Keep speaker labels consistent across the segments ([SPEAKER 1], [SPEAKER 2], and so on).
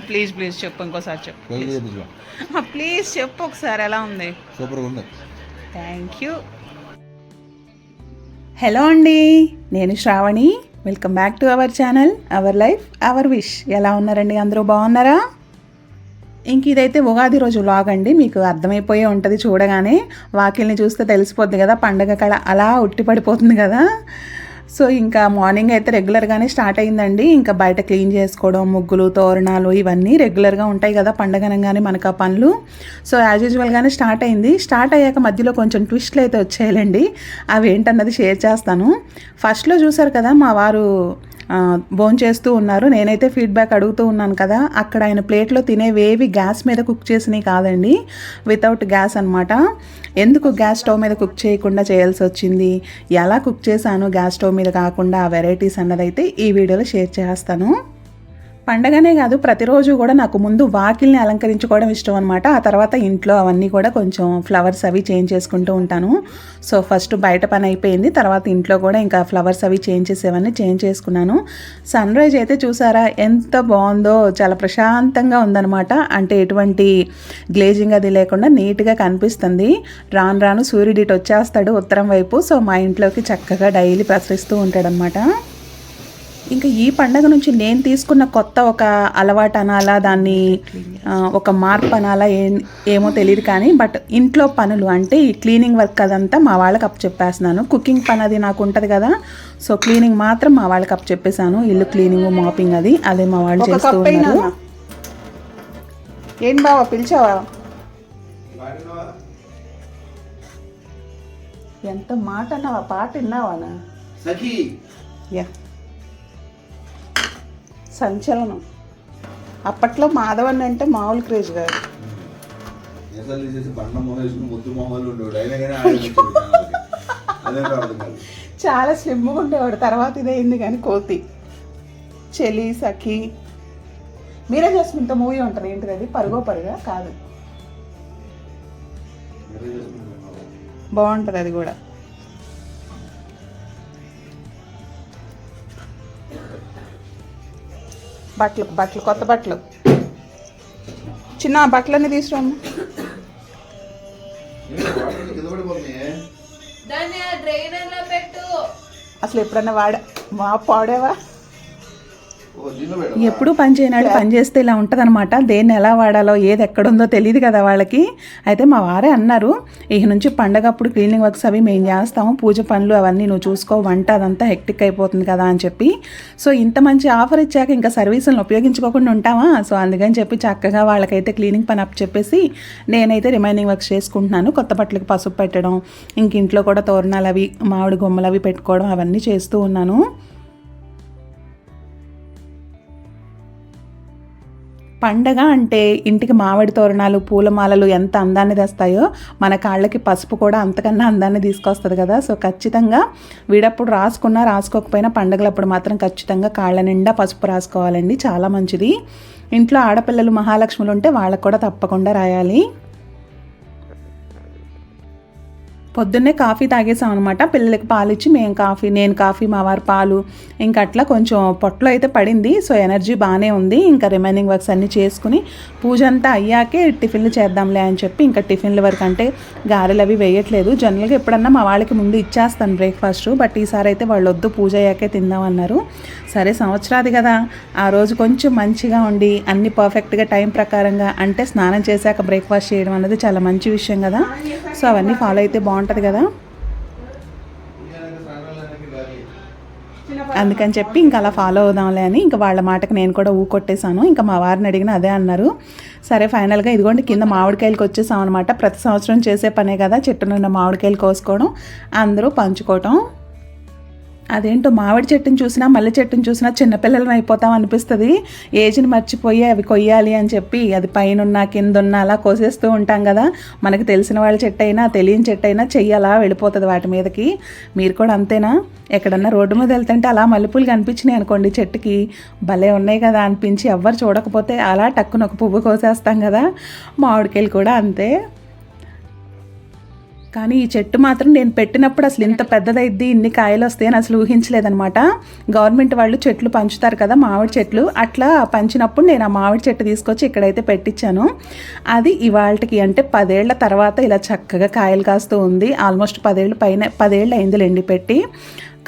[SPEAKER 1] Please please చెప్పు, ఇంకోసారి చెప్పు ప్లీజ్ చెప్పు ఒకసారి ఎలా ఉంది.
[SPEAKER 2] సూపర్గా ఉంది.
[SPEAKER 1] Thank you. హలో అండి, నేను Shravani. Welcome back to our channel our life our wish. ఎలా ఉన్నారండి, అందరూ బాగున్నారా? ఇంక ఇదైతే ఉగాది రోజు వ్లాగ్ అండి. మీకు అర్థమైపోయే ఉంటుంది చూడగానే, వాకిల్ని చూస్తే తెలిసిపోద్ది కదా, పండగ కళ అలా ఉట్టిపడిపోతుంది కదా. సో ఇంకా మార్నింగ్ అయితే రెగ్యులర్గానే స్టార్ట్ అయిందండి. ఇంకా బయట క్లీన్ చేసుకోవడం, ముగ్గులు, తోరణాలు ఇవన్నీ రెగ్యులర్గా ఉంటాయి కదా పండగనగానే మనకు ఆ పనులు. సో యాజ్ యూజువల్గానే స్టార్ట్ అయింది. స్టార్ట్ అయ్యాక మధ్యలో కొంచెం ట్విస్ట్లు అయితే వచ్చేయాలండి. అవి ఏంటన్నది షేర్ చేస్తాను. ఫస్ట్లో చూసారు కదా, మా వారు భోంచేస్తూ ఉన్నారు. నేనైతే ఫీడ్బ్యాక్ అడుగుతూ ఉన్నాను కదా, అక్కడ ఆయన ప్లేట్లో తినేవేవి గ్యాస్ మీద కుక్ చేసినవి కాదండి, వితౌట్ గ్యాస్ అనమాట. ఎందుకు గ్యాస్ స్టవ్ మీద కుక్ చేయకుండా చేయాల్సి వచ్చింది, ఎలా కుక్ చేశాను గ్యాస్ స్టవ్ మీద కాకుండా, ఆ వెరైటీస్ అన్నదైతే ఈ వీడియోలో షేర్ చేస్తాను. పండగనే కాదు, ప్రతిరోజు కూడా నాకు ముందు వాకిల్ని అలంకరించుకోవడం ఇష్టం అనమాట. ఆ తర్వాత ఇంట్లో అవన్నీ కూడా కొంచెం ఫ్లవర్స్ అవి చేంజ్ చేసుకుంటూ ఉంటాను. సో ఫస్ట్ బయట పని అయిపోయింది, తర్వాత ఇంట్లో కూడా ఇంకా ఫ్లవర్స్ అవి చేంజ్ చేసేవన్నీ చేంజ్ చేసుకున్నాను. సన్ రైజ్ అయితే చూసారా ఎంత బాగుందో, చాలా ప్రశాంతంగా ఉందన్నమాట. అంటే ఎటువంటి గ్లేజింగ్ అది లేకుండా నీట్గా కనిపిస్తుంది. రాను రాను సూర్యుడు ఇటు వచ్చేస్తాడు ఉత్తరం వైపు. సో మా ఇంట్లోకి చక్కగా డైలీ ప్రసరిస్తూ ఉంటాడనమాట. ఇంకా ఈ పండగ నుంచి నేను తీసుకున్న కొత్త ఒక అలవాటు అనాలా, దాన్ని ఒక మార్పు అనాలా, ఏమో తెలియదు కానీ, బట్ ఇంట్లో పనులు అంటే ఈ క్లీనింగ్ వర్క్ అదంతా మా వాళ్ళకి అప్పు చెప్పేస్తున్నాను. కుకింగ్ పని అది నాకు ఉంటుంది కదా, సో క్లీనింగ్ మాత్రం మా వాళ్ళకి అప్పు చెప్పేశాను. ఇల్లు క్లీనింగ్, మాపింగ్ అదే మా వాళ్ళు చేస్తూ ఉన్నారు. ఏం బావా పిలిచావా? ఎంత మాట అన్నావా, పాట విన్నావానా? యా, సంచలనం. అప్పట్లో మాధవన్ అంటే మామూలు క్రేజ్ కాదు. చాలా స్లిమ్గా ఉండేవాడు. తర్వాత ఇదైంది కానీ కోతి. చెలి సఖి, మీరే జస్మిన్తో మూవీ ఉంటుంది ఏంటిది, అది పరుగో పరుగా కాదు, బాగుంటుంది అది కూడా. బట్టలు కొత్త బట్టలు, చిన్న బట్టలన్నీ తీసుకురాము. అసలు ఎప్పుడన్నా పాడేవా? ఎప్పుడు పని చేయనాడు, పని చేస్తే ఇలా ఉంటుంది అనమాట. దేన్ని ఎలా వాడాలో, ఏది ఎక్కడుందో తెలియదు కదా వాళ్ళకి. అయితే మా వారే అన్నారు, ఇక నుంచి పండగప్పుడు క్లీనింగ్ వర్క్స్ అవి మేము చేస్తాము, పూజ పనులు అవన్నీ నువ్వు చూసుకో, వంట అదంతా హెక్టిక్ అయిపోతుంది కదా అని చెప్పి. సో ఇంత మంచి ఆఫర్ ఇచ్చాక ఇంకా సర్వీసులను ఉపయోగించుకోకుండా ఉంటామా? సో అందుకని చెప్పి చక్కగా వాళ్ళకైతే క్లీనింగ్ పని అప్ చెప్పేసి నేనైతే రిమైనింగ్ వర్క్స్ చేసుకుంటున్నాను. కొత్త బట్టలకు పసుపు పెట్టడం, ఇంక ఇంట్లో కూడా తోరణాలు అవి, మామిడి గుమ్మలు అవి పెట్టుకోవడం అవన్నీ చేస్తూ ఉన్నాను. పండగ అంటే ఇంటికి మామిడి తోరణాలు, పూలమాలలు ఎంత అందాన్ని తెస్తాయో, మన కాళ్ళకి పసుపు కూడా అంతకన్నా అందాన్ని తీసుకొస్తుంది కదా. సో ఖచ్చితంగా వీడప్పుడు రాసుకున్నా రాసుకోకపోయినా పండగలప్పుడు మాత్రం ఖచ్చితంగా కాళ్ళ నిండా పసుపు రాసుకోవాలండి, చాలా మంచిది. ఇంట్లో ఆడపిల్లలు మహాలక్ష్ములు ఉంటే వాళ్ళకు కూడా తప్పకుండా రాయాలి. పొద్దున్నే కాఫీ తాగేసాం అనమాట. పిల్లలకి పాలు ఇచ్చి నేను కాఫీ, మా వారు పాలు, ఇంకా అట్లా కొంచెం పొట్టలో అయితే పడింది. సో ఎనర్జీ బాగానే ఉంది. ఇంకా రిమైనింగ్ వర్క్స్ అన్నీ చేసుకుని పూజ అంతా అయ్యాకే టిఫిన్లు చేద్దాంలే అని చెప్పి ఇంకా టిఫిన్ల వరకు అంటే గారెలు అవి వేయట్లేదు. జనరల్గా ఎప్పుడన్నా మా వాళ్ళకి ముందు ఇచ్చేస్తాను బ్రేక్ఫాస్ట్, బట్ ఈసారి అయితే వాళ్ళు వద్దు, పూజ అయ్యాకే తిందామన్నారు. సరే సంవత్సరాది కదా, ఆ రోజు కొంచెం మంచిగా ఉండి అన్ని పర్ఫెక్ట్గా టైం ప్రకారంగా, అంటే స్నానం చేశాక బ్రేక్ఫాస్ట్ చేయడం అనేది చాలా మంచి విషయం కదా. సో అవన్నీ ఫాలో అయితే బాగుంటుంది కదా. అందుకని చెప్పి ఇంకా అలా ఫాలో అవుదాంలే అని ఇంకా వాళ్ళ మాటకు నేను కూడా ఊకొట్టేశాను. ఇంకా మా వారిని అడిగిన అదే అన్నారు. సరే ఫైనల్గా ఇదిగోండి కింద మామిడికాయలకు వచ్చేసాం అనమాట. ప్రతి సంవత్సరం చేసే పనే కదా, చెట్టు నిండా మామిడికాయలు కోసుకోవడం, అందరూ పంచుకోవటం. అదేంటో మామిడి చెట్టుని చూసినా, మల్లె చెట్టుని చూసినా చిన్నపిల్లలం అయిపోతాం అనిపిస్తుంది. ఏజ్ని మర్చిపోయి అవి కొయ్యాలి అని చెప్పి అది పైన కిందున్నా అలా కోసేస్తూ ఉంటాం కదా. మనకు తెలిసిన వాళ్ళ చెట్టు అయినా తెలియని చెట్టు అయినా చెయ్యాలా వెళ్ళిపోతుంది వాటి మీదకి. మీరు కూడా అంతేనా? ఎక్కడన్నా రోడ్డు మీద వెళ్తుంటే అలా మల్లెపూలు కనిపించినాయి అనుకోండి చెట్టుకి, భలే ఉన్నాయి కదా అనిపించి ఎవ్వరు చూడకపోతే అలా టక్కున ఒక పువ్వు కోసేస్తాం కదా. మామిడికాయలు కూడా అంతే. కానీ ఈ చెట్టు మాత్రం నేను పెట్టినప్పుడు అసలు ఇంత పెద్దదైద్ది, ఇన్ని కాయలు వస్తాయని అసలు ఊహించలేదనమాట. గవర్నమెంట్ వాళ్ళు చెట్లు పంచుతారు కదా, మామిడి చెట్లు, అట్లా పంచినప్పుడు నేను ఆ మామిడి చెట్టు తీసుకొచ్చి ఇక్కడైతే పెట్టించాను. అది ఇవాళకి అంటే 10 ఏళ్ల తర్వాత ఇలా చక్కగా కాయలు కాస్తూ ఉంది. ఆల్మోస్ట్ 10 ఏళ్ళు అయిందిలేండి పెట్టి.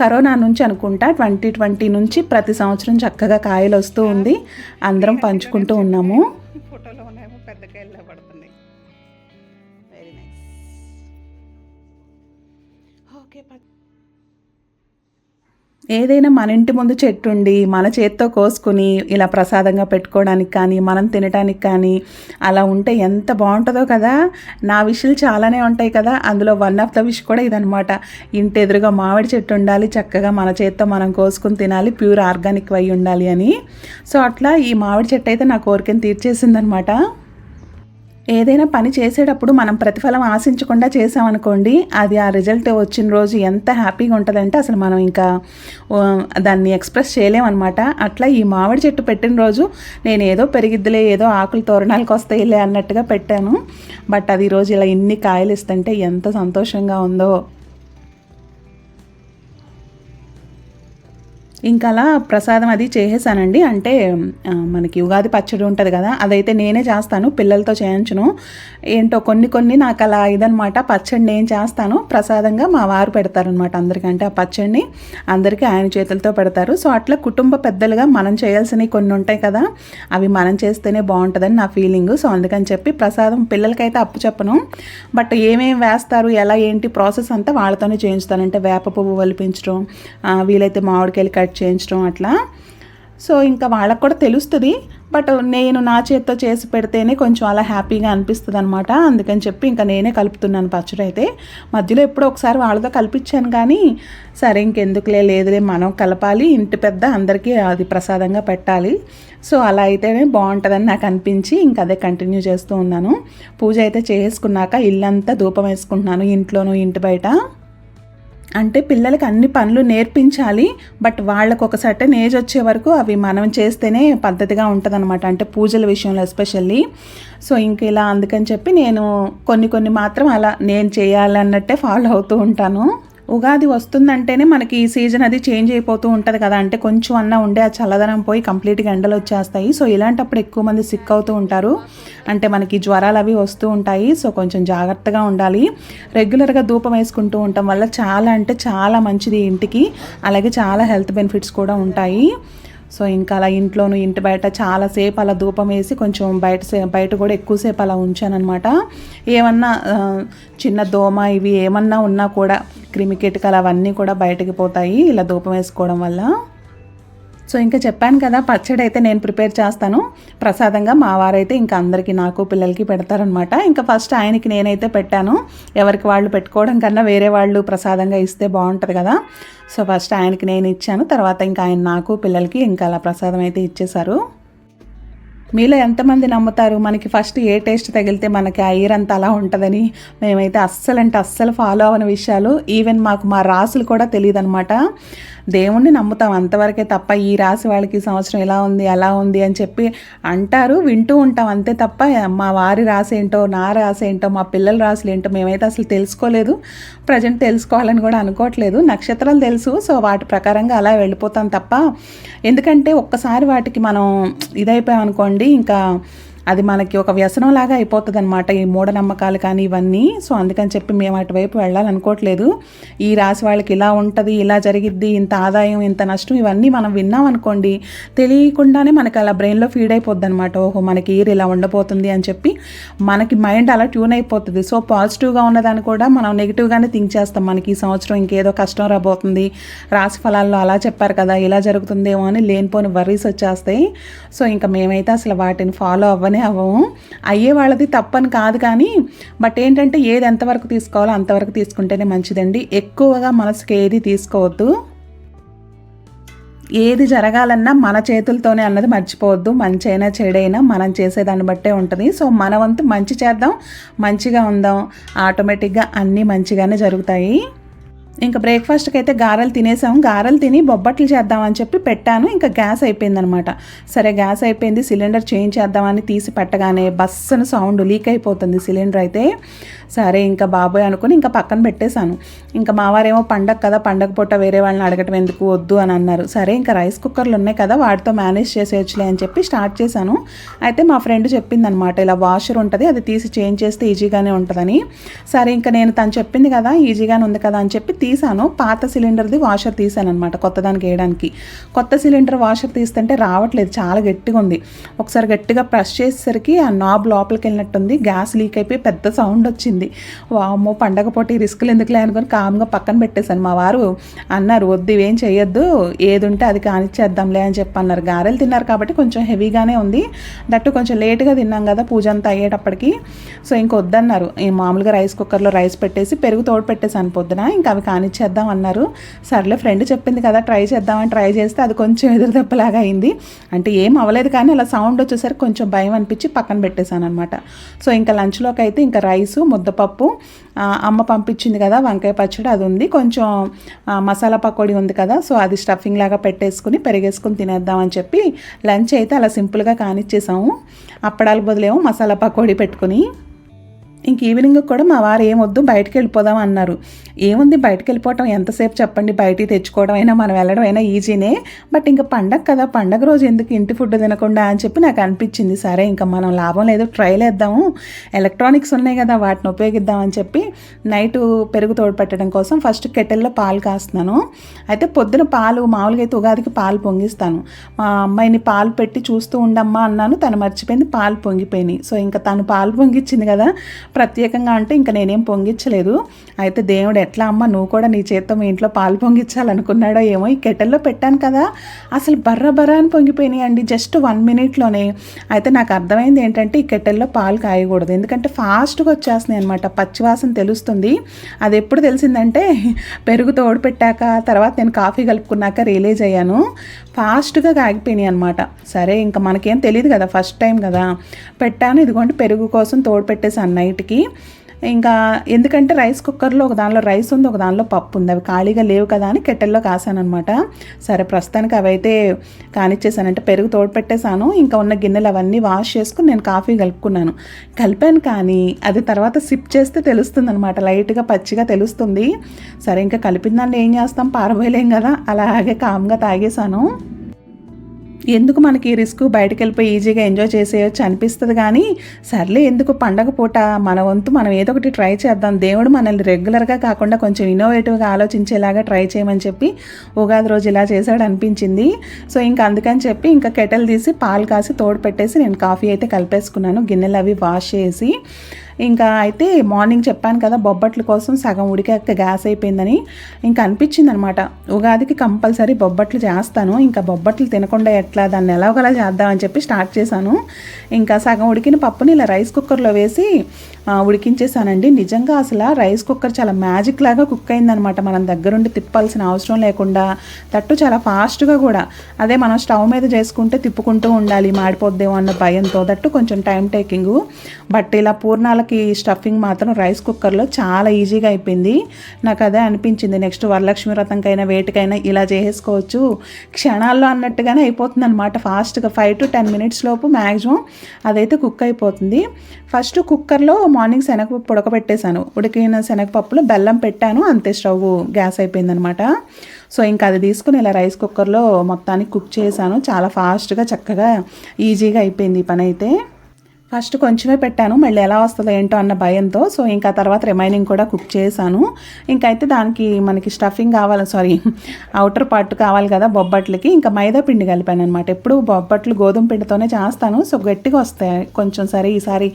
[SPEAKER 1] కరోనా నుంచి అనుకుంటా 2020 నుంచి ప్రతి సంవత్సరం చక్కగా కాయలు వస్తూ ఉంది. అందరం పంచుకుంటూ ఉన్నాము. ఫోటోలో ఉన్నాయేమో పెద్ద కాయలు పడుతున్నాయి. Very nice. ఓకే. ఏదైనా మన ఇంటి ముందు చెట్టు ఉండి మన చేత్తో కోసుకుని ఇలా ప్రసాదంగా పెట్టుకోవడానికి కానీ, మనం తినడానికి కానీ అలా ఉంటే ఎంత బాగుంటుందో కదా. నా విషయాలు చాలానే ఉంటాయి కదా, అందులో వన్ ఆఫ్ ద విష్ కూడా ఇదనమాట. ఇంటి ఎదురుగా మామిడి చెట్టు ఉండాలి, చక్కగా మన చేత్తో మనం కోసుకుని తినాలి, ప్యూర్ ఆర్గానిక్ అయి ఉండాలి అని. సో అట్లా ఈ మామిడి చెట్టు అయితే నా కోరికను తీర్చేసిందనమాట. ఏదైనా పని చేసేటప్పుడు మనం ప్రతిఫలం ఆశించకుండా చేసామనుకోండి, అది ఆ రిజల్ట్ వచ్చిన రోజు ఎంత హ్యాపీగా ఉంటుందంటే అసలు మనం ఇంకా దాన్ని ఎక్స్ప్రెస్ చేయలేమన్నమాట. అట్లా ఈ మామిడి చెట్టు పెట్టిన రోజు నేను ఏదో పెరిగిద్దిలే, ఏదో ఆకులు తోరణాలకు వస్తాయిలే అన్నట్టుగా పెట్టాను. బట్ అది ఈరోజు ఇలా ఇన్ని కాయలు ఇస్తుంటే ఎంత సంతోషంగా ఉందో. ఇంకా అలా ప్రసాదం అది చేసేసానండి. అంటే మనకి ఉగాది పచ్చడి ఉంటుంది కదా, అదైతే నేనే చేస్తాను, పిల్లలతో చేయించును. ఏంటో కొన్ని నాకు అలా ఇదనమాట. పచ్చడి నేను చేస్తాను, ప్రసాదంగా మా వారు పెడతారనమాట అందరికంటే. ఆ పచ్చడిని అందరికీ ఆయన చేతులతో పెడతారు. సో అట్లా కుటుంబ పెద్దలుగా మనం చేయాల్సినవి కొన్ని ఉంటాయి కదా, అవి మనం చేస్తేనే బాగుంటుందని నా ఫీలింగ్. సో అందుకని చెప్పి ప్రసాదం పిల్లలకైతే అప్పు చెప్పను, బట్ ఏమేమి వేస్తారు ఎలా ఏంటి ప్రాసెస్ అంతా వాళ్ళతోనే చేయించుతాను. అంటే వేప పువ్వు వలిపించడం, వీలైతే మామిడికాయలు కట్ చేయించడం అట్లా. సో ఇంకా వాళ్ళకు కూడా తెలుస్తుంది, బట్ నేను నా చేత్తో చేసి పెడితేనే కొంచెం అలా హ్యాపీగా అనిపిస్తుంది అనమాట. అందుకని చెప్పి ఇంకా నేనే కలుపుతున్నాను పచ్చడి అయితే. మధ్యలో ఎప్పుడో ఒకసారి వాళ్ళతో కల్పించాను, కానీ సరే ఇంకెందుకులే, లేదులే మనం కలపాలి, ఇంటి పెద్ద అందరికీ అది ప్రసాదంగా పెట్టాలి, సో అలా అయితేనే బాగుంటుందని నాకు అనిపించి ఇంకా అదే కంటిన్యూ చేస్తూ ఉన్నాను. పూజ అయితే చేసుకున్నాక ఇల్లంతా ధూపం వేసుకుంటున్నాను, ఇంట్లోనూ ఇంటి బయట. అంటే పిల్లలకి అన్ని పనులు నేర్పించాలి, బట్ వాళ్ళకు ఒక సర్టెన్ ఏజ్ వచ్చే వరకు అవి మనం చేస్తేనే పద్ధతిగా ఉంటుందన్నమాట. అంటే పూజల విషయంలో ఎస్పెషల్లీ. సో ఇంక ఇలా అందుకని చెప్పి నేను కొన్ని మాత్రం అలా నేను చేయాలన్నట్టే ఫాలో అవుతూ ఉంటాను. ఉగాది వస్తుందంటేనే మనకి ఈ సీజన్ అది చేంజ్ అయిపోతూ ఉంటుంది కదా. అంటే కొంచెం అన్నా ఉండే ఆ చల్లదనం పోయి కంప్లీట్గా ఎండలు వచ్చేస్తాయి. సో ఇలాంటప్పుడు ఎక్కువ మంది సిక్ అవుతూ ఉంటారు, అంటే మనకి జ్వరాలు అవి వస్తూ ఉంటాయి. సో కొంచెం జాగ్రత్తగా ఉండాలి. రెగ్యులర్గా ధూపం వేసుకుంటూ ఉండటం వల్ల చాలా అంటే చాలా మంచిది ఇంటికి, అలాగే చాలా హెల్త్ బెనిఫిట్స్ కూడా ఉంటాయి. సో ఇంకా అలా ఇంట్లోనూ ఇంటి బయట చాలాసేపు అలా ధూపం వేసి కొంచెం బయట కూడా ఎక్కువసేపు అలా ఉంచానన్నమాట. ఏమన్నా చిన్న దోమ ఇవి ఏమన్నా ఉన్నా కూడా క్రిమికీటకాలు అవన్నీ కూడా బయటకు పోతాయి ఇలా ధూపం వేసుకోవడం వల్ల. సో ఇంకా చెప్పాను కదా, పచ్చడి అయితే నేను ప్రిపేర్ చేస్తాను ప్రసాదంగా. మా వారైతే ఇంకా అందరికీ, నాకు పిల్లలకి పెడతారనమాట. ఇంకా ఫస్ట్ ఆయనకి నేనైతే పెట్టాను. ఎవరికి వాళ్ళు పెట్టుకోవడం కన్నా వేరే వాళ్ళు ప్రసాదంగా ఇస్తే బాగుంటుంది కదా. సో ఫస్ట్ ఆయనకి నేను ఇచ్చాను, తర్వాత ఇంకా ఆయన నాకు పిల్లలకి ఇంకా అలా ప్రసాదం అయితే ఇచ్చేశారు. మీలో ఎంతమంది నమ్ముతారు మనకి ఫస్ట్ ఏ టేస్ట్ తగిలితే మనకి ఆ ఇయర్ అంతా అలా ఉంటుందని? మేమైతే అస్సలు ఫాలో అవని విషయాలు, ఈవెన్ మాకు మా రాసులు కూడా తెలియదు అనమాట. దేవుణ్ణి నమ్ముతాం అంతవరకే తప్ప ఈ రాశి వాళ్ళకి ఈ సంవత్సరం ఇలా ఉంది అలా ఉంది అని చెప్పి అంటారు, వింటూ ఉంటాం అంతే తప్ప మా వారి రాశి ఏంటో, నా రాశి ఏంటో, మా పిల్లల రాశులు ఏంటో మేమైతే అసలు తెలుసుకోలేదు. ప్రజెంట్ తెలుసుకోవాలని కూడా అనుకోవట్లేదు. నక్షత్రాలు తెలుసు, సో వాటి ప్రకారంగా అలా వెళ్ళిపోతాం తప్ప, ఎందుకంటే ఒక్కసారి వాటికి మనం ఇదైపోయాం అనుకోండి, ఇంకా అది మనకి ఒక వ్యసనంలాగా అయిపోతుంది అనమాట, ఈ మూఢనమ్మకాలు కానీ ఇవన్నీ. సో అందుకని చెప్పి మేము అటువైపు వెళ్ళాలనుకోవట్లేదు. ఈ రాశి వాళ్ళకి ఇలా ఉంటుంది, ఇలా జరిగిద్ది, ఇంత ఆదాయం, ఇంత నష్టం, ఇవన్నీ మనం విన్నాం అనుకోండి, తెలియకుండానే మనకి అలా బ్రెయిన్లో ఫీడ్ అయిపోద్ది అనమాట. ఓహో మనకి ఇయర్ ఇలా ఉండబోతుంది అని చెప్పి మనకి మైండ్ అలా ట్యూన్ అయిపోతుంది. సో పాజిటివ్గా ఉన్నదాన్ని కూడా మనం నెగిటివ్గానే థింక్ చేస్తాం. మనకి ఈ సంవత్సరం ఇంకేదో కష్టం రాబోతుంది, రాశి ఫలాల్లో అలా చెప్పారు కదా, ఇలా జరుగుతుందేమో అని లేనిపోని వర్రీస్ వచ్చేస్తాయి. సో ఇంకా మేమైతే అసలు వాటిని ఫాలో అవ్వము. అయ్యే వాళ్ళది తప్పని కాదు, కానీ బట్ ఏంటంటే ఏది ఎంతవరకు తీసుకోవాలో అంతవరకు తీసుకుంటేనే మంచిదండి. ఎక్కువగా మనసుకి ఏది తీసుకోవద్దు. ఏది జరగాలన్నా మన చేతులతోనే అన్నది మర్చిపోవద్దు. మంచి అయినా చెడైనా మనం చేసేదాన్ని బట్టే ఉంటుంది. సో మన వంతు మంచి చేద్దాం, మంచిగా ఉందాం, ఆటోమేటిక్గా అన్నీ మంచిగానే జరుగుతాయి. ఇంకా బ్రేక్ఫాస్ట్కి అయితే గారెలు తినేసాము. గారెలు తిని బొబ్బట్లు చేద్దామని చెప్పి పెట్టాను. ఇంకా గ్యాస్ అయిపోయిందనమాట. సరే గ్యాస్ అయిపోయింది, సిలిండర్ చేంజ్ చేద్దామని తీసి పెట్టగానే బస్సును సౌండ్ లీక్ అయిపోతుంది సిలిండర్ అయితే. సరే ఇంకా బాబోయ్ అనుకుని ఇంకా పక్కన పెట్టేశాను. ఇంకా మావారేమో పండగ కదా, పండగ పూట వేరే వాళ్ళని అడగటం ఎందుకు, వద్దు అని అన్నారు. సరే ఇంకా రైస్ కుక్కర్లు ఉన్నాయి కదా, వాటితో మేనేజ్ చేసేయచ్చులే అని చెప్పి స్టార్ట్ చేశాను. అయితే మా ఫ్రెండ్ చెప్పిందనమాట, ఇలా వాషర్ ఉంటుంది, అది తీసి చేంజ్ చేస్తే ఈజీగానే ఉంటుందని. సరే ఇంకా నేను తను చెప్పింది కదా, ఈజీగానే ఉంది కదా అని చెప్పి తీసాను. పాత సిలిండర్ది వాషర్ తీసాను అనమాట కొత్తదానికి వేయడానికి. కొత్త సిలిండర్ వాషర్ తీస్తుంటే రావట్లేదు, చాలా గట్టిగా ఉంది. ఒకసారి గట్టిగా ప్రెస్ చేసేసరికి ఆ నాబ్ లోపలికి వెళ్ళినట్టుంది, గ్యాస్ లీక్ అయిపోయి పెద్ద సౌండ్ వచ్చింది. వామ్మో పండగ పూట ఈ రిస్కులు ఎందుకులే అనుకుని కామ్గా పక్కన పెట్టేశాను. మా వారు అన్నారు, వద్దు ఇవేం చేయొద్దు, ఏది ఉంటే అది కానిచ్చేద్దాంలే అని చెప్పి అన్నారు. గారెలు తిన్నారు కాబట్టి కొంచెం హెవీగానే ఉంది, దట్టు కొంచెం లేట్గా తిన్నాం కదా పూజ అంతా అయ్యేటప్పటికి. సో ఇంక వద్దన్నారు. మామూలుగా రైస్ కుక్కర్లో రైస్ పెట్టేసి పెరుగు తోడు పెట్టేసాను పొద్దున, ఇంకా అవి కానిచ్చేద్దాం అన్నారు. సర్లే ఫ్రెండ్ చెప్పింది కదా ట్రై చేద్దామని ట్రై చేస్తే అది కొంచెం ఎదురు దెబ్బలాగా అయింది. అంటే ఏం అవ్వలేదు కానీ అలా సౌండ్ వచ్చేసరికి కొంచెం భయం అనిపించి పక్కన పెట్టేశాను అనమాట. సో ఇంకా లంచ్లోకి అయితే ఇంకా రైసు, ముద్దపప్పు, అమ్మ పంపించింది కదా వంకాయ పచ్చడి అది ఉంది, కొంచెం మసాలా పకోడీ ఉంది కదా, సో అది స్టఫింగ్ లాగా పెట్టేసుకుని పెరిగేసుకుని తినేద్దామని చెప్పి లంచ్ అయితే అలా సింపుల్గా కానిచ్చేసాము. అప్పడాల బదులేమో మసాలా పకోడీ పెట్టుకుని. ఇంక ఈవినింగ్ కూడా మా వారు ఏమొద్దు బయటకు వెళ్ళిపోదాం అన్నారు. ఏముంది బయటకు వెళ్ళిపోవటం, ఎంతసేపు చెప్పండి, బయటికి తెచ్చుకోవడం అయినా మనం వెళ్ళడం అయినా ఈజీనే, బట్ ఇంకా పండగ కదా, పండగ రోజు ఎందుకు ఇంటి ఫుడ్ తినకుండా అని చెప్పి నాకు అనిపించింది. సరే ఇంకా మనం లాభం లేదు, ట్రైల్ వేద్దాము, ఎలక్ట్రానిక్స్ ఉన్నాయి కదా వాటిని ఉపయోగిద్దామని చెప్పి నైట్ పెరుగు తోడు పెట్టడం కోసం ఫస్ట్ కెటిల్లో పాలు కాస్తున్నాను. అయితే పొద్దున పాలు మామూలుగా అయితే ఉగాదికి పాలు పొంగిస్తాను. మా అమ్మాయిని పాలు పెట్టి చూస్తూ ఉండమ్మా అన్నాను, తను మర్చిపోయింది, పాలు పొంగిపోయినాయి. సో ఇంకా తను పాలు పొంగిచ్చింది కదా ప్రత్యేకంగా, అంటే ఇంకా నేనేం పొంగించలేదు. అయితే దేవుడు ఎట్లా అమ్మ నువ్వు కూడా నీ చేత్తో మీ ఇంట్లో పాలు పొంగించాలనుకున్నాడో ఏమో, ఈ కెటల్లో పెట్టాను కదా అసలు బర్ర అని పొంగిపోయినాయి అండి, జస్ట్ 1 minute-లోనే. అయితే నాకు అర్థమైంది ఏంటంటే ఈ కెటల్లో పాలు కాయకూడదు, ఎందుకంటే ఫాస్ట్గా వచ్చేస్తున్నాయి అనమాట, పచ్చివాసన తెలుస్తుంది. అది ఎప్పుడు తెలిసిందంటే పెరుగు తోడు పెట్టాక, తర్వాత నేను కాఫీ కలుపుకున్నాక రియలైజ్ అయ్యాను, ఫాస్ట్గా కాగిపోయినాయి అనమాట. సరే ఇంకా మనకేం తెలియదు కదా, ఫస్ట్ టైం కదా పెట్టాను. ఇదిగోండి పెరుగు కోసం తోడు పెట్టేసాను నైట్కి. ఇంకా ఎందుకంటే రైస్ కుక్కర్లో ఒక దానిలో రైస్ ఉంది, ఒక దానిలో పప్పు ఉంది, అవి ఖాళీగా లేవు కదా అని కెటల్లో కాసాను అనమాట. సరే ప్రస్తుతానికి అవైతే కానిచ్చేసానంటే పెరుగు తోడు పెట్టేశాను. ఇంకా ఉన్న గిన్నెలు అవన్నీ వాష్ చేసుకుని నేను కాఫీ కలుపుకున్నాను. కలిపాను కానీ అది తర్వాత సిప్ చేస్తే తెలుస్తుంది అనమాట, లైట్గా పచ్చిగా తెలుస్తుంది. సరే ఇంకా కలిపిన దాన్ని ఏం చేస్తాం, పారబోయలేం కదా, అలాగే కామ్గా తాగేశాను. ఎందుకు మనకి రిస్క్, బయటకు వెళ్ళిపోయి ఈజీగా ఎంజాయ్ చేసేయచ్చు అనిపిస్తుంది కానీ సర్లే ఎందుకు పండగ పూట మన వంతు మనం ఏదో ఒకటి ట్రై చేద్దాం, దేవుడు మనల్ని రెగ్యులర్గా కాకుండా కొంచెం ఇన్నోవేటివ్గా ఆలోచించేలాగా ట్రై చేయమని చెప్పి ఉగాది రోజు ఇలా చేశాడు అనిపించింది. సో ఇంకా అందుకని చెప్పి ఇంకా కెటల్ తీసి పాలు కాసి తోడు పెట్టేసి నేను కాఫీ అయితే కలిపేసుకున్నాను, గిన్నెలు అవి వాష్ చేసి. ఇంకా అయితే మార్నింగ్ చెప్పాను కదా బొబ్బట్ల కోసం సగం ఉడికాక గ్యాస్ అయిపోయిందని, ఇంకా అనిపించింది అనమాట ఉగాదికి కంపల్సరీ బొబ్బట్లు చేస్తాను, ఇంకా బొబ్బట్లు తినకుండా ఎట్లా, దాన్ని ఎలాగోలా చేద్దామని చెప్పి స్టార్ట్ చేశాను. ఇంకా సగం ఉడికిన పప్పుని ఇలా రైస్ కుక్కర్లో వేసి ఉడికించేసానండి. నిజంగా అసలు రైస్ కుక్కర్ చాలా మ్యాజిక్ లాగా కుక్ అయిందనమాట, మనం దగ్గరుండి తిప్పాల్సిన అవసరం లేకుండా, తట్టు చాలా ఫాస్ట్గా కూడా. అదే మనం స్టవ్ మీద చేసుకుంటే తిప్పుకుంటూ ఉండాలి మాడిపోద్దేమో అన్న భయంతో, దట్టు కొంచెం టైం టేకింగు. బట్ ఇలా పూర్ణాలకి స్టఫింగ్ మాత్రం రైస్ కుక్కర్లో చాలా ఈజీగా అయిపోయింది. నాకు అదే అనిపించింది, నెక్స్ట్ వరలక్ష్మి వ్రతంకైనా వేటికైనా ఇలా చేసేసుకోవచ్చు క్షణాల్లో అన్నట్టుగానే అయిపోతుంది అనమాట. ఫాస్ట్గా 5 to 10 minutes లోపు మ్యాక్సిమం అదైతే కుక్ అయిపోతుంది. ఫస్ట్ కుక్కర్లో మార్నింగ్ శనగపప్పు ఉడకబెట్టేశాను, ఉడికిన శనగపప్పులో బెల్లం పెట్టాను, అంతే స్టవ్ గ్యాస్ అయిపోయిందనమాట. సో ఇంకా అది తీసుకుని ఇలా రైస్ కుక్కర్లో మొత్తానికి కుక్ చేశాను, చాలా ఫాస్ట్గా చక్కగా ఈజీగా అయిపోయింది ఈ పని అయితే. ఫస్ట్ కొంచెమే పెట్టాను, మళ్ళీ ఎలా వస్తుందో ఏంటో అన్న భయంతో. సో ఇంకా తర్వాత రిమైనింగ్ కూడా కుక్ చేశాను. ఇంకైతే దానికి మనకి స్టఫింగ్ కావాలి, అవుటర్ పార్ట్ కావాలి కదా బొబ్బట్లకి, ఇంకా మైదా పిండి కలిపాను అనమాట. ఎప్పుడు బొబ్బట్లు గోధుమ పిండితోనే చేస్తాను, సో గట్టిగా వస్తాయి కొంచెం. సరే ఈసారి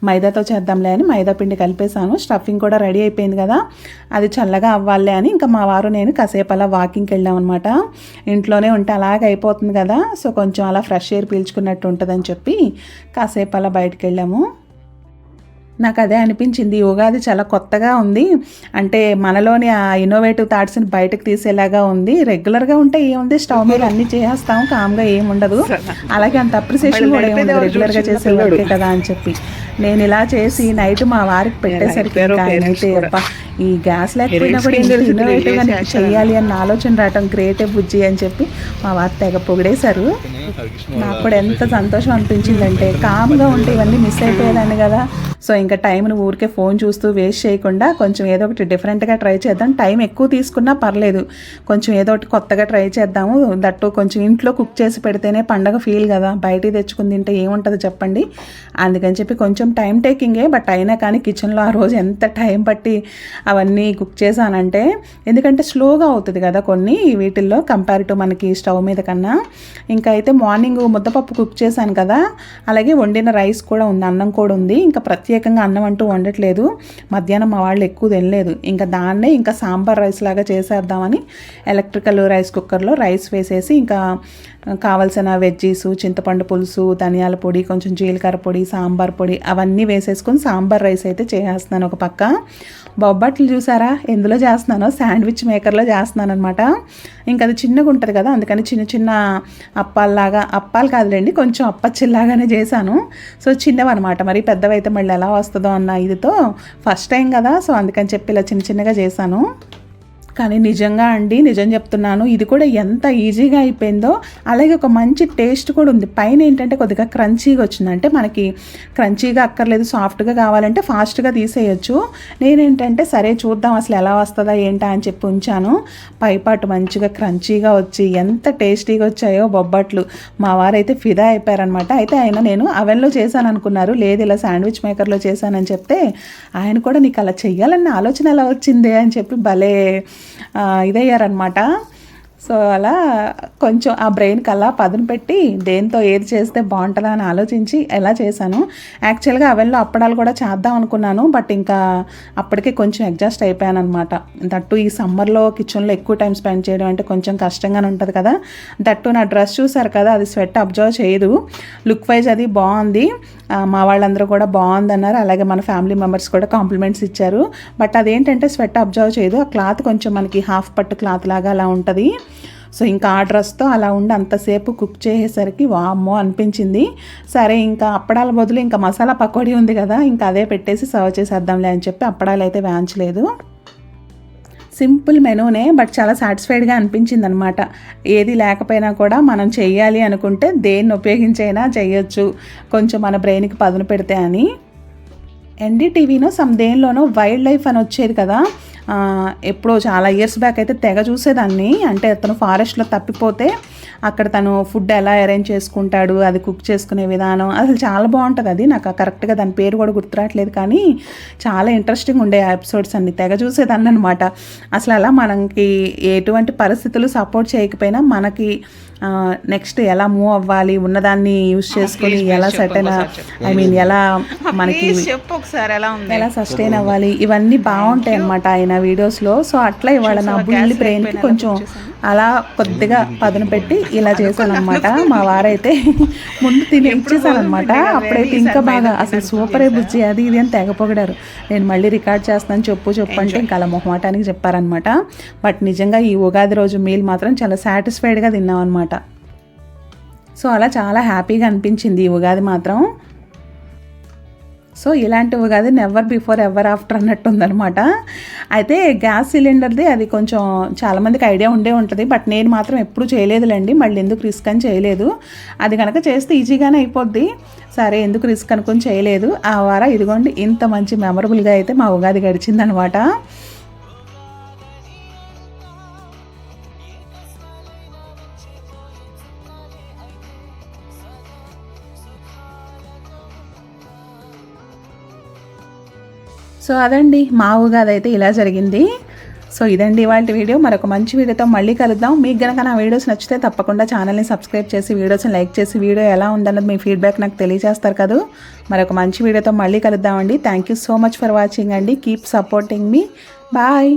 [SPEAKER 1] మైదాతో చేద్దాంలే అని మైదా పిండి కలిపేశాను. స్టఫింగ్ కూడా రెడీ అయిపోయింది కదా, అది చల్లగా అవ్వాలి అని ఇంకా మా వారు నేను కాసేపు అలా వాకింగ్కి వెళ్ళాం అనమాట. ఇంట్లోనే ఉంటే అలాగే అయిపోతుంది కదా, సో కొంచెం అలా ఫ్రెష్ ఎయిర్ పీల్చుకున్నట్టు ఉంటుందని చెప్పి కాసేపు అలా బయటకు వెళ్ళాము. నాకు అదే అనిపించింది, ఉగాది చాలా కొత్తగా ఉంది, అంటే మనలోని ఆ ఇన్నోవేటివ్ థాట్స్ని బయటకు తీసేలాగా ఉంది. రెగ్యులర్గా ఉంటే ఏముంది, స్టవ్ మీద అన్నీ చేసేస్తాం, కామ్గా ఏముండదు, అలాగే అంత అప్రిసియేషన్ కూడా ఏముండదు, రెగ్యులర్గా చేసే వర్కే కదా అని చెప్పి నేను ఇలా చేసి నైట్ మా వారికి పెట్టేసరికి ఆయనైతే అబ్బా ఈ గ్యాస్ లేకపోయినా కూడా ఇంత ఇన్నోవేటివ్గా నీకు చెయ్యాలి అన్న ఆలోచన రావటం గ్రేటే బుజ్జి అని చెప్పి మా వారు తెగ పొగిడేశారు. నాకు కూడా ఎంత సంతోషం అనిపించిందంటే, కామ్గా ఉంటే ఇవన్నీ మిస్ అయిపోయేదాన్ని కదా. సో ఇంకా టైంని ఊరికే ఫోన్ చూస్తూ వేస్ట్ చేయకుండా కొంచెం ఏదో ఒకటి డిఫరెంట్గా ట్రై చేద్దాం, టైం ఎక్కువ తీసుకున్నా పర్లేదు, కొంచెం ఏదో ఒకటి కొత్తగా ట్రై చేద్దాము, దట్టు కొంచెం ఇంట్లో కుక్ చేసి పెడితేనే పండగ ఫీల్ కదా, బయట తెచ్చుకుని తింటే ఏముంటుంది చెప్పండి. అందుకని చెప్పి కొంచెం టైం టేకింగే, బట్ అయినా కానీ కిచెన్లో ఆ రోజు ఎంత టైం పట్టి అవన్నీ కుక్ చేశానంటే, ఎందుకంటే స్లోగా అవుతుంది కదా కొన్ని వీటిల్లో కంపేర్ టు మనకి స్టవ్ మీద కన్నా. ఇంకా అయితే మార్నింగ్ ముద్దపప్పు కుక్ చేశాను కదా, అలాగే వండిన రైస్ కూడా ఉంది, అన్నం కూడా ఉంది. ఇంకా ప్రత్యేకంగా అన్నం అంటూ వండట్లేదు, మధ్యాహ్నం మా వాళ్ళు ఎక్కువ తినలేదు, ఇంకా దాన్నే ఇంకా సాంబార్ రైస్ లాగా చేసేద్దామని ఎలక్ట్రికల్ రైస్ కుక్కర్లో రైస్ వేసేసి ఇంకా కావలసిన వెజ్జీసు, చింతపండు పులుసు, ధనియాల పొడి, కొంచెం జీలకర్ర పొడి, సాంబార్ పొడి అవన్నీ వేసేసుకొని సాంబార్ రైస్ అయితే చేసేస్తున్నాను. ఒక పక్క బొబ్బట్లు చూసారా ఎందులో చేస్తున్నానో, శాండ్విచ్ మేకర్లో చేస్తున్నాను అనమాట. ఇంకా అది చిన్నగా ఉంటుంది కదా, అందుకని చిన్న చిన్న అప్పాల్లాగా, అప్పాలు కాదులేండి కొంచెం అప్పచ్చిల్లాగానే చేశాను. సో చిన్నవన్నమాట, మరి పెద్దవైతే మళ్ళీ ఎలా వస్తుందో అన్న ఇదితో ఫస్ట్ టైం కదా, సో అందుకని చెప్పి ఇలా చిన్న చిన్నగా చేశాను. కానీ నిజంగా అండి, నిజం చెప్తున్నాను, ఇది కూడా ఎంత ఈజీగా అయిపోయిందో, అలాగే ఒక మంచి టేస్ట్ కూడా ఉంది. పైన ఏంటంటే కొద్దిగా క్రంచీగా వచ్చింది, అంటే మనకి క్రంచీగా అక్కర్లేదు, సాఫ్ట్గా కావాలంటే ఫాస్ట్గా తీసేయచ్చు. నేనేంటంటే సరే చూద్దాం అసలు ఎలా వస్తుందా ఏంటా అని చెప్పి ఉంచాను. పైపాటు మంచిగా క్రంచీగా వచ్చి ఎంత టేస్టీగా వచ్చాయో బొబ్బట్లు. మా వారైతే ఫిదా అయిపోయారనమాట. అయితే ఆయన నేను అవెన్లో చేశాను అనుకున్నారు, లేదు ఇలా శాండ్విచ్ మేకర్లో చేశానని చెప్తే ఆయన కూడా నీకు అలా చెయ్యాలన్న ఆలోచన ఎలా వచ్చింది అని చెప్పి భలే ఇదయ్యారనమాట. సో అలా కొంచెం ఆ బ్రెయిన్కి అలా పదును పెట్టి దేంతో ఏది చేస్తే బాగుంటుందా అని ఆలోచించి ఎలా చేశాను. యాక్చువల్గా అవెన్లో అప్పడాలు కూడా చేద్దాం అనుకున్నాను, బట్ ఇంకా అప్పటికే కొంచెం అడ్జస్ట్ అయిపోయాను అనమాట. దట్టు ఈ సమ్మర్లో కిచెన్లో ఎక్కువ టైం స్పెండ్ చేయడం అంటే కొంచెం కష్టంగానే ఉంటుంది కదా. దట్టు నా డ్రెస్ చూసారు కదా, అది స్వెట్ అబ్జర్వ్ చేయదు, లుక్ వైజ్ అది బాగుంది, మా వాళ్ళందరూ కూడా బాగుందన్నారు, అలాగే మన ఫ్యామిలీ మెంబర్స్ కూడా కాంప్లిమెంట్స్ ఇచ్చారు. బట్ అదేంటంటే స్వెట్ అబ్జర్వ్ చేయదు, ఆ క్లాత్ కొంచెం మనకి హాఫ్ పట్టు క్లాత్ లాగా అలా ఉంటుంది. సో ఇంకా ఆ డ్రెస్తో అలా ఉండి అంతసేపు కుక్ చేసేసరికి వామ్మో అనిపించింది. సరే ఇంకా అప్పడాల బదులు ఇంకా మసాలా పకోడీ ఉంది కదా, ఇంకా అదే పెట్టేసి సర్వ్ చేసేద్దాంలే అని చెప్పి అప్పడాలు అయితే వేయించలేదు. సింపుల్ మెనూనే, బట్ చాలా సాటిస్ఫైడ్గా అనిపించింది అనమాట. ఏది లేకపోయినా కూడా మనం చెయ్యాలి అనుకుంటే దేన్ని ఉపయోగించైనా చేయొచ్చు, కొంచెం మన బ్రెయిన్కి పదును పెడితే అని. ఎన్డీటీవీనో దేనిలోనో వైల్డ్ లైఫ్ అని వచ్చేది కదా, ఎప్పుడో చాలా ఇయర్స్ బ్యాక్ అయితే తెగ చూసేదాన్ని. అంటే తను ఫారెస్ట్లో తప్పిపోతే అక్కడ తను ఫుడ్ ఎలా అరేంజ్ చేసుకుంటాడు, అది కుక్ చేసుకునే విధానం అసలు చాలా బాగుంటుంది. అది నాకు కరెక్ట్గా దాని పేరు కూడా గుర్తురావట్లేదు, కానీ చాలా ఇంట్రెస్టింగ్ ఉండే ఆ ఎపిసోడ్స్ అన్ని తెగ చూసేదాన్ని అనమాట. అసలు అలా మనకి ఎటువంటి పరిస్థితులు సపోర్ట్ చేయకపోయినా మనకి నెక్స్ట్ ఎలా మూవ్ అవ్వాలి, ఉన్నదాన్ని యూజ్ చేసుకొని ఎలా సెటిల్, ఐ మీన్ ఎలా మనకి ఎలా సస్టైన్ అవ్వాలి, ఇవన్నీ బాగుంటాయి అనమాట ఆయన వీడియోస్లో. సో అట్లా ఇవాళ నా బుల్లి బ్రెయిన్కి కొంచెం అలా కొద్దిగా పదును పెట్టి ఇలా చేశాను అనమాట. మా వారైతే ముందు తిని ఇచ్చేసాను అనమాట. అప్పుడైతే ఇంకా బాగా అసలు సూపరే బుజ్జి అది ఇది అని తెగ పొగిడారు. నేను మళ్ళీ రికార్డ్ చేస్తాను చెప్పు అంటే ఇంకా అలా మొహమాటానికి చెప్పారనమాట. బట్ నిజంగా ఈ ఉగాది రోజు మీల్ మాత్రం చాలా సాటిస్ఫైడ్గా తిన్నాం అనమాట. సో అలా చాలా హ్యాపీగా అనిపించింది ఈ ఉగాది మాత్రం. సో ఇలాంటి Ugadi never before ever after అన్నట్టు ఉందనమాట. అయితే గ్యాస్ సిలిండర్ది అది కొంచెం చాలామందికి ఐడియా ఉండే ఉంటుంది, బట్ నేను మాత్రం ఎప్పుడు చేయలేదులేండి, మళ్ళీ ఎందుకు రిస్క్ అని చేయలేదు. అది కనుక చేస్తే ఈజీగానే అయిపోద్ది, సరే ఎందుకు రిస్క్ అనుకుని చేయలేదు. ఆ వారం ఇదిగోండి ఇంత మంచి మెమరబుల్గా అయితే మా ఉగాది గడిచిందనమాట. సో అదండి మా ఉగాది అయితే ఇలా జరిగింది. సో ఇదండి ఇవాళ వీడియో. మరొక మంచి వీడియోతో మళ్ళీ కలుద్దాం. మీకు కనుక నా వీడియోస్ నచ్చితే తప్పకుండా ఛానల్ని సబ్స్క్రైబ్ చేసి వీడియోస్ని లైక్ చేసి వీడియో ఎలా ఉందన్నది మీ ఫీడ్బ్యాక్ నాకు తెలియజేస్తారు కదా. మరొక మంచి వీడియోతో మళ్ళీ కలుద్దామండి. Thank you so much for watching అండి. కీప్ సపోర్టింగ్ మీ. బాయ్.